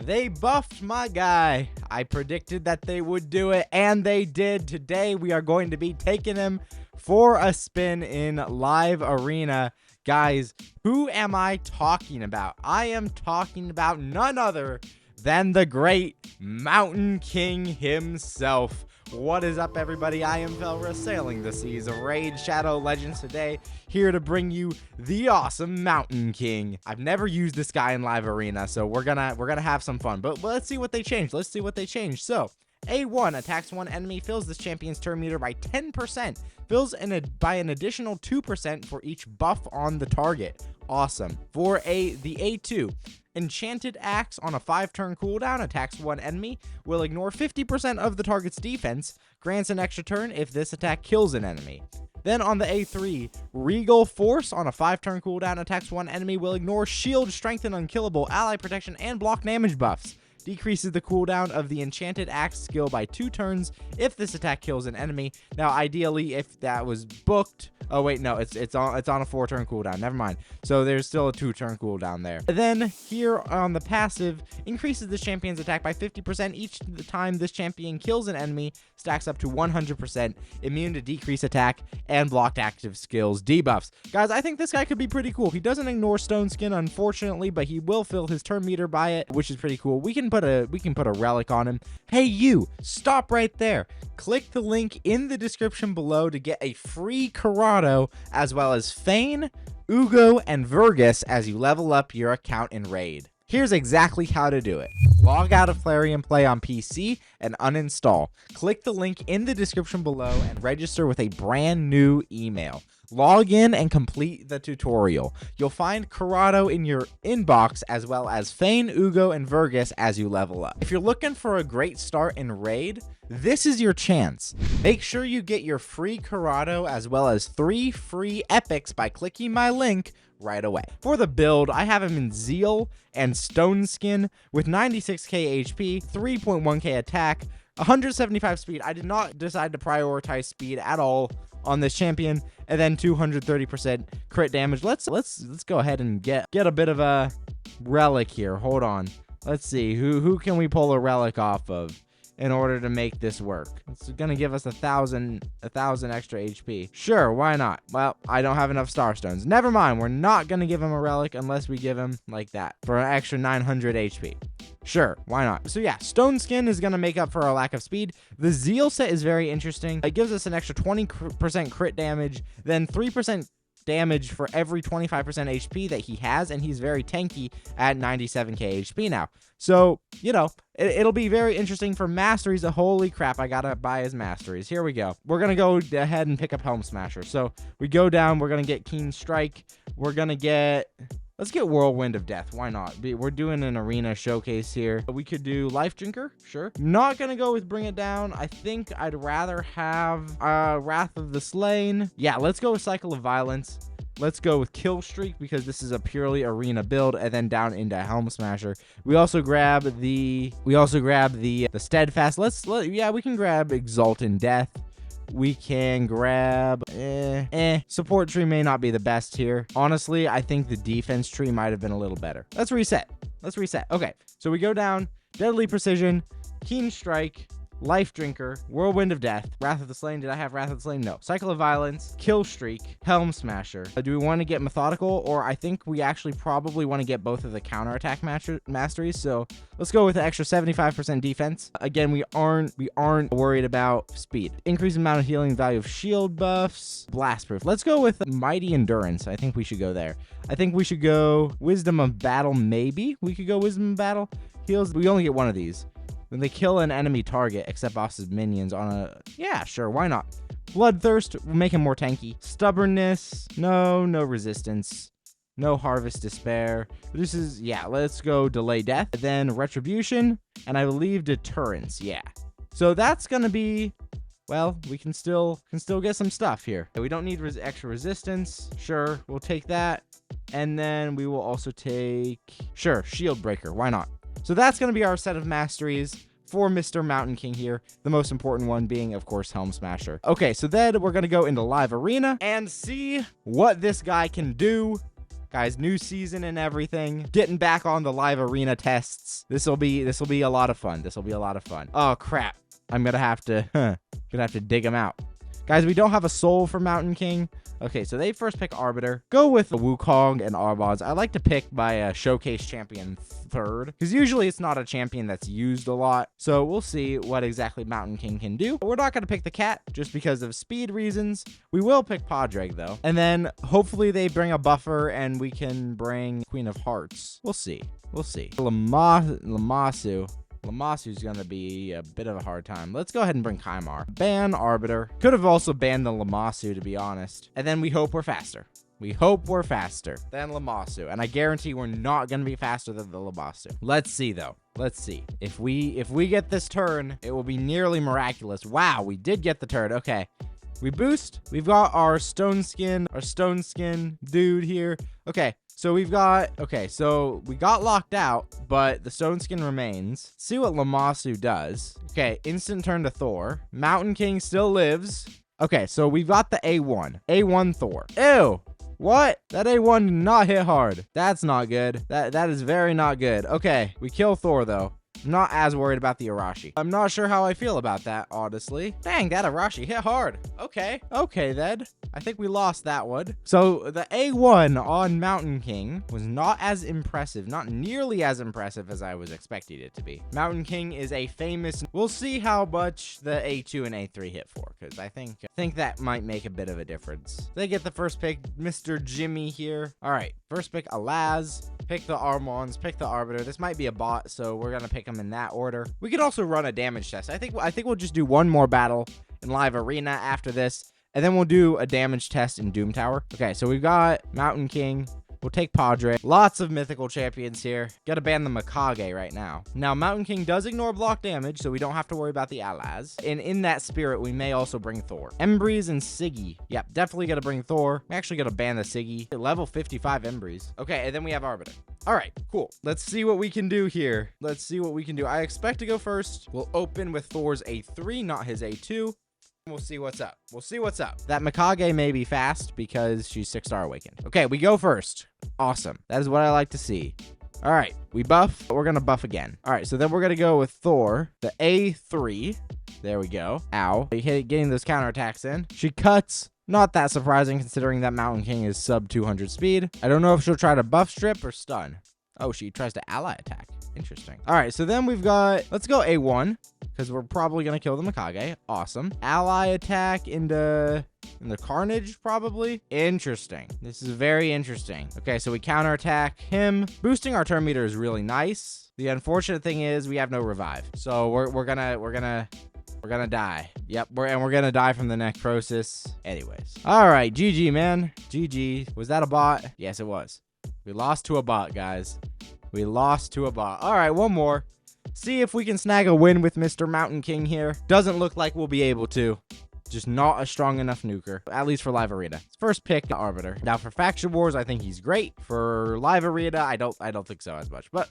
They buffed my guy. I predicted that they would do it, and they did. Today, we are going to be taking him for a spin in live arena. Guys, who am I talking about? I am talking about none other than the great Mountain King himself. What is up, everybody? I am Velra, sailing the seas of Raid Shadow Legends today, here to bring you the awesome Mountain King. I've never used this guy in live arena, so we're gonna have some fun. But let's see what they changed. So A1 attacks one enemy, fills this champion's turn meter by 10%, fills by an additional 2% for each buff on the target. Awesome. For the A2, Enchanted Axe on a 5-turn cooldown attacks one enemy, will ignore 50% of the target's defense, grants an extra turn if this attack kills an enemy. Then on the A3, Regal Force on a 5-turn cooldown attacks one enemy, will ignore shield, strength, and unkillable, ally protection, and block damage buffs. Decreases the cooldown of the Enchanted Axe skill by 2 turns if this attack kills an enemy. Now, ideally, if that was booked... Oh, wait, no, it's on a 4-turn cooldown. Never mind. So there's still a 2-turn cooldown there. Then, here on the passive, increases the champion's attack by 50% each time this champion kills an enemy, stacks up to 100%, immune to decrease attack, and blocked active skills debuffs. Guys, I think this guy could be pretty cool. He doesn't ignore Stone Skin, unfortunately, but he will fill his turn meter by it, which is pretty cool. We can put a relic on him. Hey, you, stop right there. Click the link in the description below to get a free Corrado, as well as Fane, Ugo, and Vergus as you level up your account in Raid. Here's exactly how to do it. Log out of Clarion Play on PC and uninstall. Click the link in the description below and register with a brand new email. Log in and complete the tutorial. You'll find Corrado in your inbox, as well as Fane, Ugo, and Vergus as you level up. If you're looking for a great start in Raid, this is your chance. Make sure you get your free Corrado as well as 3 free epics by clicking my link right away. For the build, I have him in Zeal and Stone Skin with 96k HP, 3.1k attack, 175 speed. I did not decide to prioritize speed at all on this champion, and then 230% crit damage. Let's go ahead and get a bit of a relic here. Hold on. Let's see who can we pull a relic off of in order to make this work. It's gonna give us 1,000 extra HP. Sure, why not? Well, I don't have enough star stones. Never mind, we're not gonna give him a relic unless we give him like that for an extra 900 HP. Sure, why not? So yeah, Stone Skin is gonna make up for our lack of speed. The Zeal set is very interesting. It gives us an extra 20% crit damage, then 3% damage for every 25% HP that he has, and he's very tanky at 97k HP now. So, you know, it'll be very interesting for masteries. Holy crap, I gotta buy his masteries. Here we go. We're gonna go ahead and pick up Helm Smasher. So we go down, we're gonna get Keen Strike. We're gonna get... Let's get Whirlwind of Death. Why not? We're doing an arena showcase here. We could do Life Drinker. Sure. Not gonna go with Bring It Down. I think I'd rather have Wrath of the Slain. Yeah, let's go with Cycle of Violence. Let's go with Kill Streak because this is a purely arena build, and then down into Helm Smasher. We also grab the Steadfast. Yeah, we can grab Exalt in Death. We can grab support tree may not be the best here. Honestly, I think the defense tree might have been a little better. Let's reset. Okay, so we go down Deadly Precision, Keen Strike, Life Drinker, Whirlwind of Death, Wrath of the Slain. Did I have Wrath of the Slain? No. Cycle of Violence, Kill Streak, Helm Smasher. Do we want to get Methodical, or I think we actually probably want to get both of the counterattack masteries. So let's go with the extra 75% defense. Again, we aren't worried about speed. Increase amount of healing, value of shield buffs, blast proof. Let's go with Mighty Endurance. I think we should go there. I think we should go Wisdom of Battle. Maybe we could go Wisdom of Battle. Heals. We only get one of these. When they kill an enemy target, except boss's minions on a... Yeah, sure, why not? Bloodthirst will make him more tanky. Stubbornness, no resistance. No Harvest Despair. This is... Yeah, let's go Delay Death. Then Retribution, and I believe Deterrence, yeah. So that's gonna be... Well, we can still get some stuff here. We don't need extra resistance. Sure, we'll take that. And then we will also take... Sure, Shield Breaker, why not? So that's going to be our set of masteries for Mr. Mountain King here. The most important one being, of course, Helm Smasher. Okay, so then we're going to go into live arena and see what this guy can do Guys, new season and everything. Getting back on the live arena tests. This will be a lot of fun. This will be a lot of fun. Oh crap. I'm gonna have to dig them out. Guys, we don't have a soul for Mountain King. Okay, so they first pick Arbiter. Go with Wukong and Arbaz. I like to pick my showcase champion third, because usually it's not a champion that's used a lot. So we'll see what exactly Mountain King can do. We're not going to pick the cat just because of speed reasons. We will pick Padraig, though. And then hopefully they bring a buffer and we can bring Queen of Hearts. We'll see. We'll see. Lamasu's gonna be a bit of a hard time. Let's go ahead and bring Kymar. Ban Arbiter. Could have also banned the Lamasu, to be honest. And then we hope we're faster. We hope we're faster than Lamasu. And I guarantee we're not gonna be faster than the Lamasu. Let's see, though. Let's see. If we get this turn, it will be nearly miraculous. Wow, we did get the turn. Okay. We boost. We've got our stone skin dude here. Okay. So we got locked out, but the stone skin remains. See what Lamasu does. Okay, instant turn to Thor. Mountain King still lives. Okay, so we've got the A1. A1 Thor. Ew. What? That A1 did not hit hard. That's not good. That is very not good. Okay, we kill Thor, though. I'm not as worried about the Arashi. I'm not sure how I feel about that, honestly. Dang, that Arashi hit hard. Okay. Okay, then. I think we lost that one. So the A1 on Mountain King was not as impressive, not nearly as impressive as I was expecting it to be. Mountain King is a famous... We'll see how much the A2 and A3 hit for, because I think that might make a bit of a difference. They get the first pick, Mr. Jimmy here. All right, first pick, Alaz. Pick the Armons, pick the Arbiter. This might be a bot, so we're gonna pick them in that order. We could also run a damage test. I think we'll just do one more battle in live arena after this, and then we'll do a damage test in Doom Tower. Okay, so we've got Mountain King. We'll take Padre. Lots of mythical champions here. Gotta ban the Mikage right now. Now, Mountain King does ignore block damage, so we don't have to worry about the Alaz. And in that spirit, we may also bring Thor. Embreeze and Siggy. Yep, definitely gotta bring Thor. I'm actually gonna ban the Siggy. Level 55 Embreeze. Okay, and then we have Arbiter. All right, cool. Let's see what we can do here. Let's see what we can do. I expect to go first. We'll open with Thor's A3, not his A2. We'll see what's up. We'll see what's up. That Mikage may be fast because she's 6-star awakened. Okay, we go first. Awesome. That is what I like to see. All right, we buff. We're going to buff again. All right, so then we're going to go with Thor, the A3. There we go. Ow. Getting those counterattacks in. She cuts. Not that surprising considering that Mountain King is sub 200 speed. I don't know if she'll try to buff strip or stun. Oh, she tries to ally attack. Interesting. All right, so then we've got, let's go A1 because we're probably going to kill the Mikage. Awesome. Ally attack into Carnage, probably. Interesting. This is very interesting. Okay, so we counterattack him. Boosting our turn meter is really nice. The unfortunate thing is we have no revive. So we're gonna die. Yep, we're gonna die from the necrosis. Anyways. All right, GG, man. GG. Was that a bot? Yes, it was. We lost to a bot, guys. We lost to a bot. All right, one more. See if we can snag a win with Mr. Mountain King here. Doesn't look like we'll be able to. Just not a strong enough nuker, at least for live arena. First pick, the Arbiter. Now for faction wars, I think he's great. For live arena, I don't think so as much. But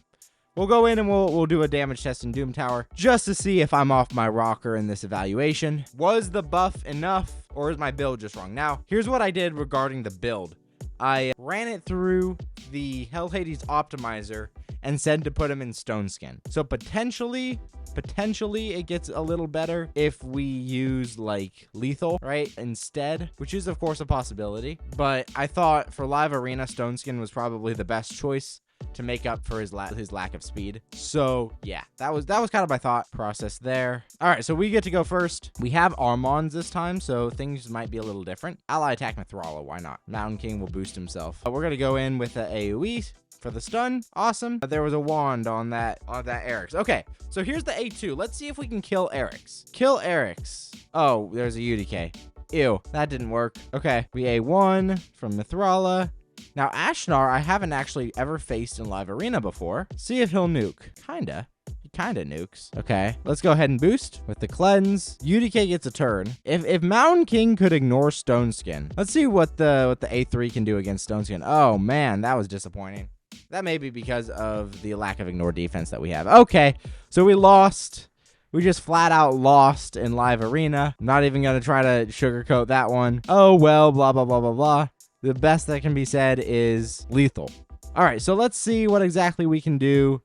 we'll go in and we'll do a damage test in Doom Tower just to see if I'm off my rocker in this evaluation. Was the buff enough, or is my build just wrong? Now, here's what I did regarding the build. I ran it through the Hell Hades optimizer and said to put him in Stone Skin. So potentially it gets a little better if we use like lethal, right, instead, which is of course a possibility. But I thought for live arena, Stone Skin was probably the best choice to make up for his lack of speed. So yeah, that was kind of my thought process there. All right, so we get to go first. We have Armons this time, so things might be a little different. Ally attack Mithrala, why not? Mountain King will boost himself. We're gonna go in with the AoE for the stun. Awesome. There was a wand on that Eric's. Okay, so here's the A2. Let's see if we can kill Eric's. Kill Eric's. Oh, there's a UDK. Ew, that didn't work. Okay, we A1 from Mithrala. Now, Ashnar, I haven't actually ever faced in live arena before. See if he'll nuke. He kinda nukes. Okay, let's go ahead and boost with the cleanse. UDK gets a turn. If Mountain King could ignore Stone Skin, let's see what the A3 can do against Stone Skin. Oh man, that was disappointing. That may be because of the lack of ignore defense that we have. Okay, so we lost. We just flat out lost in live arena. I'm not even gonna try to sugarcoat that one. Oh well, blah blah blah blah blah. the best that can be said is lethal. All right, so let's see what exactly we can do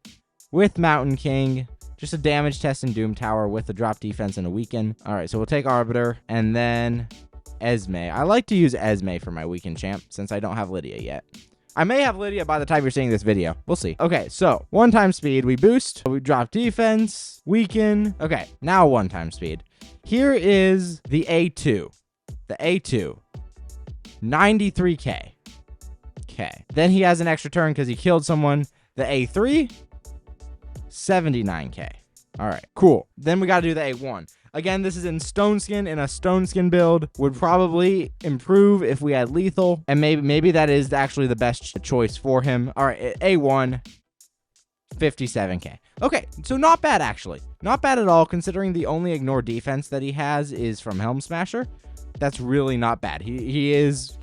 with Mountain King. Just a damage test in Doom Tower with a drop defense and a weaken. All right, so we'll take Arbiter and then Esme. I like to use Esme for my weaken champ since I don't have Lydia yet. I may have Lydia by the time you're seeing this video. We'll see. Okay, so 1-time speed, we boost, we drop defense, weaken. Okay, now 1-time speed. Here is the A2. The A2. 93k. Okay. Then he has an extra turn because he killed someone. The A3. 79k. All right, cool. Then we got to do the A1. Again, this is in Stone Skin. In a Stone Skin build would probably improve if we had lethal. And maybe that is actually the best choice for him. All right, A1. 57k. Okay, so not bad actually. Not bad at all considering the only ignore defense that he has is from Helm Smasher. That's really not bad. He is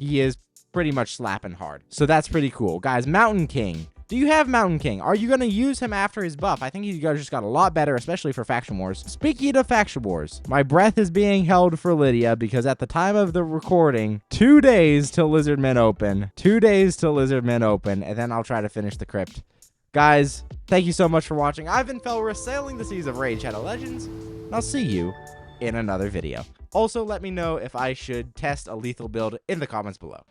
pretty much slapping hard. So that's pretty cool. Guys, Mountain King. Do you have Mountain King? Are you going to use him after his buff? I think he just got a lot better, especially for Faction Wars. Speaking of Faction Wars, my breath is being held for Lydia because at the time of the recording, 2 days till Lizardmen open. 2 days till Lizardmen open, and then I'll try to finish the crypt. Guys, thank you so much for watching. I've been Felrus, sailing the seas of Raid Shadow Legends, and I'll see you in another video. Also, let me know if I should test a lethal build in the comments below.